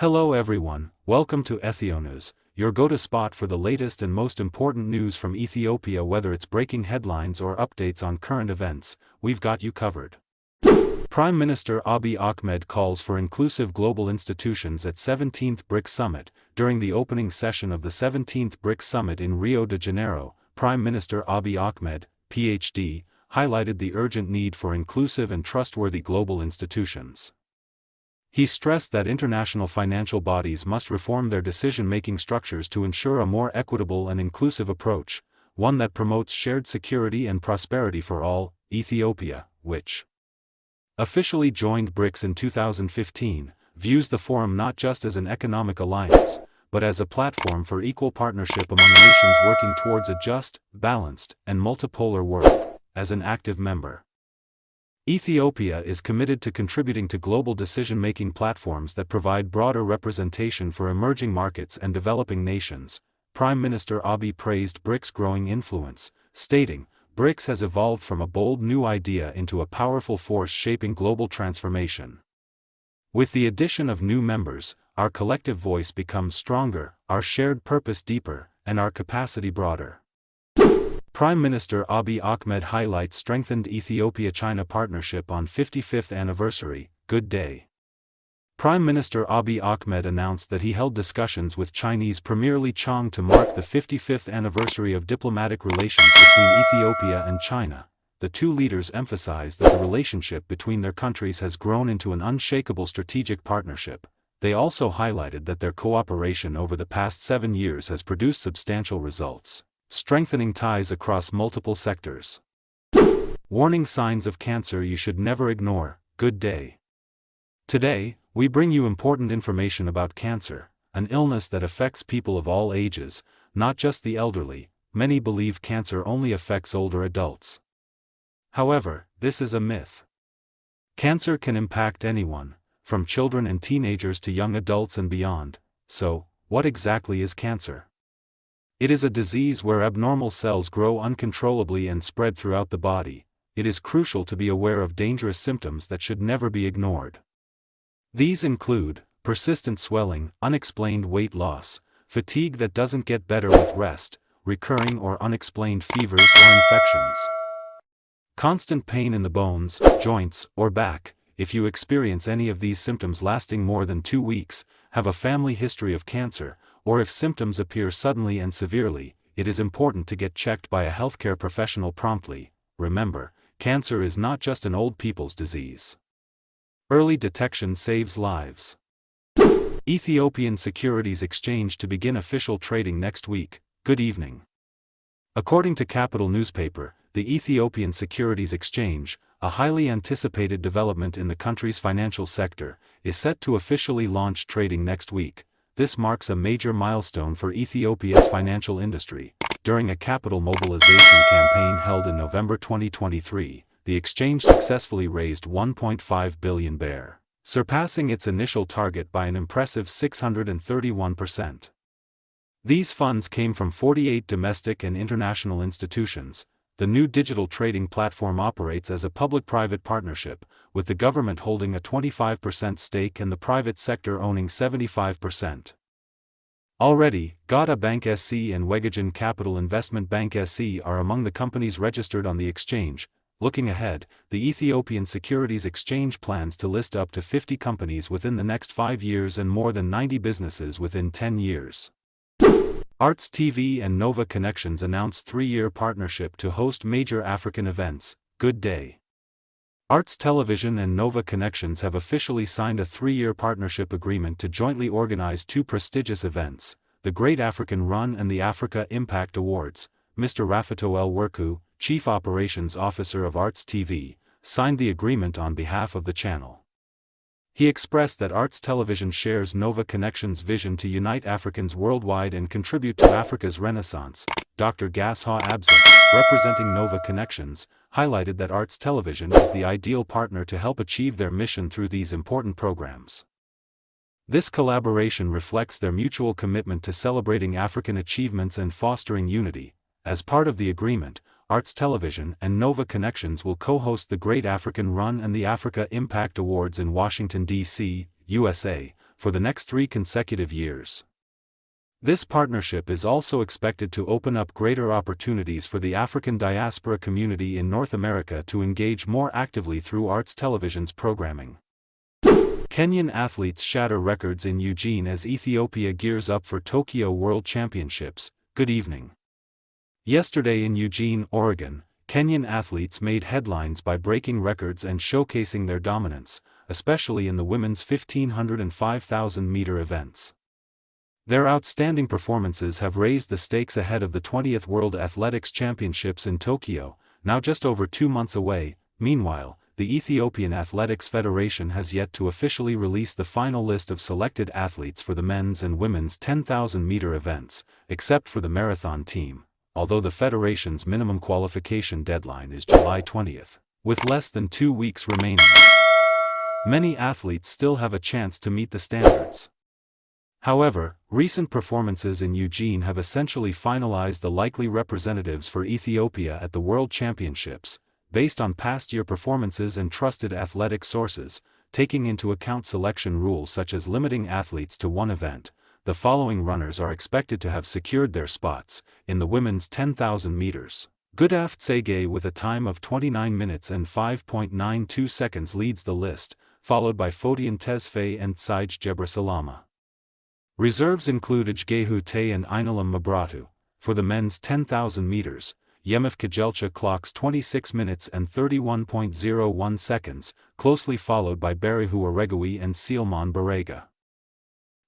Hello everyone, welcome to EthioNews, your go-to spot for the latest and most important news from Ethiopia. Whether it's breaking headlines or updates on current events, we've got you covered. Prime Minister Abiy Ahmed calls for inclusive global institutions at 17th BRICS Summit. During the opening session of the 17th BRICS Summit in Rio de Janeiro, Prime Minister Abiy Ahmed, PhD, highlighted the urgent need for inclusive and trustworthy global institutions. He stressed that international financial bodies must reform their decision-making structures to ensure a more equitable and inclusive approach, one that promotes shared security and prosperity for all. Ethiopia, which officially joined BRICS in 2015, views the forum not just as an economic alliance, but as a platform for equal partnership among nations working towards a just, balanced, and multipolar world. As an active member, Ethiopia is committed to contributing to global decision-making platforms that provide broader representation for emerging markets and developing nations. Prime Minister Abiy praised BRICS' growing influence, stating, "BRICS has evolved from a bold new idea into a powerful force shaping global transformation. With the addition of new members, our collective voice becomes stronger, our shared purpose deeper, and our capacity broader." Prime Minister Abiy Ahmed highlights strengthened Ethiopia-China partnership on 55th anniversary. Good day. Prime Minister Abiy Ahmed announced that he held discussions with Chinese Premier Li Qiang to mark the 55th anniversary of diplomatic relations between Ethiopia and China. The two leaders emphasized that the relationship between their countries has grown into an unshakable strategic partnership. They also highlighted that their cooperation over the past 7 years has produced substantial results, strengthening ties across multiple sectors. Warning signs of cancer you should never ignore. Good day. Today, we bring you important information about cancer, an illness that affects people of all ages, not just the elderly. Many believe cancer only affects older adults. However, this is a myth. Cancer can impact anyone, from children and teenagers to young adults and beyond. So, what exactly is cancer? It is a disease where abnormal cells grow uncontrollably and spread throughout the body. It is crucial to be aware of dangerous symptoms that should never be ignored. These include persistent swelling, unexplained weight loss, fatigue that doesn't get better with rest, recurring or unexplained fevers or infections, constant pain in the bones, joints, or back. If you experience any of these symptoms lasting more than 2 weeks, have a family history of cancer, or if symptoms appear suddenly and severely, it is important to get checked by a healthcare professional promptly. Remember, cancer is not just an old people's disease. Early detection saves lives. Ethiopian Securities Exchange to begin official trading next week. Good evening. According to Capital newspaper, the Ethiopian Securities Exchange, a highly anticipated development in the country's financial sector, is set to officially launch trading next week. This marks a major milestone for Ethiopia's financial industry. During a capital mobilization campaign held in November 2023, the exchange successfully raised 1.5 billion birr, surpassing its initial target by an impressive 631%. These funds came from 48 domestic and international institutions. The new digital trading platform operates as a public-private partnership, with the government holding a 25% stake and the private sector owning 75%. Already, Gada Bank SC and Wegagen Capital Investment Bank SC are among the companies registered on the exchange. Looking ahead, the Ethiopian Securities Exchange plans to list up to 50 companies within the next 5 years and more than 90 businesses within 10 years. Arts TV and Nova Connections announced 3-year partnership to host major African events. Good day. Arts Television and Nova Connections have officially signed a 3-year partnership agreement to jointly organize 2 prestigious events, the Great African Run and the Africa Impact Awards. Mr. Rafato El Werku, Chief Operations Officer of Arts TV, signed the agreement on behalf of the channel. He expressed that Arts Television shares Nova Connections' vision to unite Africans worldwide and contribute to Africa's renaissance. Dr. Gasha Abza, representing Nova Connections, highlighted that Arts Television is the ideal partner to help achieve their mission through these important programs. This collaboration reflects their mutual commitment to celebrating African achievements and fostering unity. As part of the agreement, Arts Television and Nova Connections will co-host the Great African Run and the Africa Impact Awards in Washington, D.C., USA, for the next 3 consecutive years. This partnership is also expected to open up greater opportunities for the African diaspora community in North America to engage more actively through Arts Television's programming. Kenyan athletes shatter records in Eugene as Ethiopia gears up for Tokyo World Championships. Good evening. Yesterday in Eugene, Oregon, Kenyan athletes made headlines by breaking records and showcasing their dominance, especially in the women's 1500 and 5000 meter events. Their outstanding performances have raised the stakes ahead of the 20th World Athletics Championships in Tokyo, now just over 2 months away. Meanwhile, the Ethiopian Athletics Federation has yet to officially release the final list of selected athletes for the men's and women's 10,000 meter events, except for the marathon team, although the federation's minimum qualification deadline is July 20th, with less than 2 weeks remaining. Many athletes still have a chance to meet the standards. However, recent performances in Eugene have essentially finalized the likely representatives for Ethiopia at the World Championships, based on past year performances and trusted athletic sources, taking into account selection rules such as limiting athletes to one event. The following runners are expected to have secured their spots. In the women's 10,000 meters, Gudaft Tsege with a time of 29 minutes and 5.92 seconds leads the list, followed by Fodian Tesfaye and Tsige Gebrselassie. Reserves include Ejgehu Tay and Einalam Mabratu. For the men's 10,000 meters, Yemif Kajelcha clocks 26 minutes and 31.01 seconds, closely followed by Barihu Aregawi and Seelman Barega.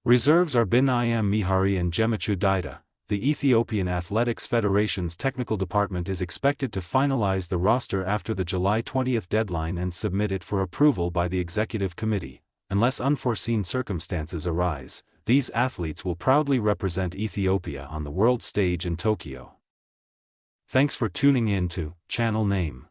Reserves are Binayam Mihari and Gemichu Daida. The Ethiopian Athletics Federation's technical department is expected to finalize the roster after the July 20th deadline and submit it for approval by the executive committee. Unless unforeseen circumstances arise, these athletes will proudly represent Ethiopia on the world stage in Tokyo. Thanks for tuning in to Channel Name.